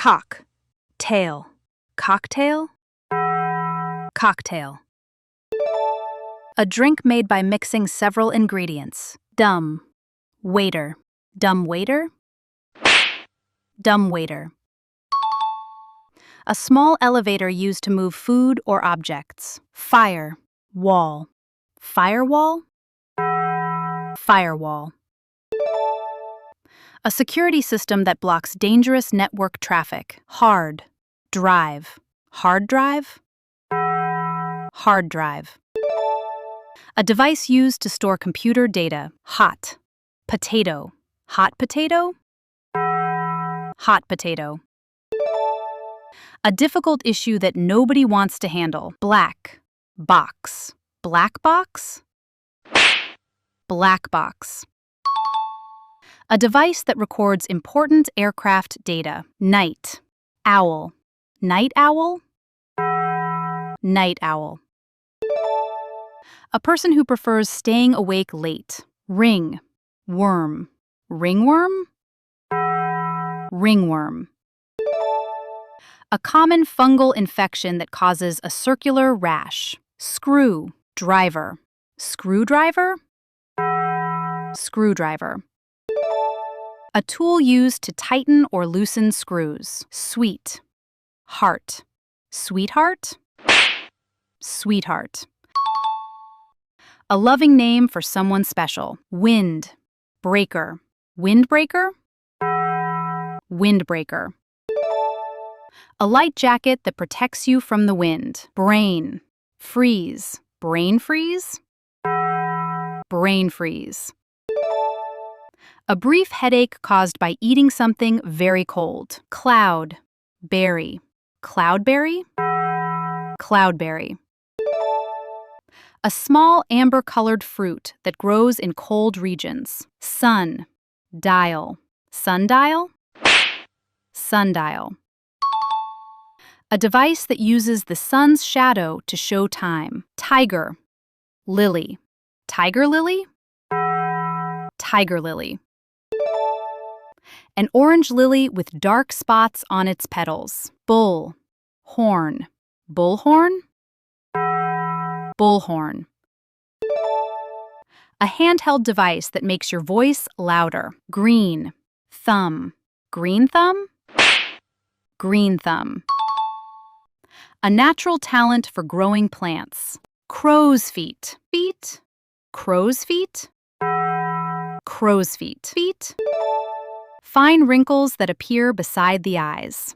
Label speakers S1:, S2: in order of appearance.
S1: Cock, tail, cocktail, cocktail. A drink made by mixing several ingredients. Dumb, waiter, dumb waiter, dumb waiter. A small elevator used to move food or objects. Fire, wall, firewall, firewall. A security system that blocks dangerous network traffic. Hard drive, hard drive, hard drive. A device used to store computer data. Hot potato, hot potato, hot potato. A difficult issue that nobody wants to handle. Black box, black box, black box. A device that records important aircraft data. Night owl, night owl, night owl. A person who prefers staying awake late. Ring worm, ringworm, ringworm. A common fungal infection that causes a circular rash. Screw driver, screwdriver, screwdriver. A tool used to tighten or loosen screws. Sweet heart, sweetheart, sweetheart. A loving name for someone special. Wind breaker, windbreaker, windbreaker. A light jacket that protects you from the wind. Brain freeze, brain freeze, brain freeze. A brief headache caused by eating something very cold. Cloudberry, cloudberry, cloudberry. A small amber-colored fruit that grows in cold regions. Sundial, sundial, sundial. A device that uses the sun's shadow to show time. Tiger lily, tiger lily, tiger lily. An orange lily with dark spots on its petals. Bullhorn, bullhorn, bullhorn. A handheld device that makes your voice louder. Green thumb, green thumb, green thumb. A natural talent for growing plants. Crow's feet, feet, crow's feet, crow's feet, feet. Fine wrinkles that appear beside the eyes.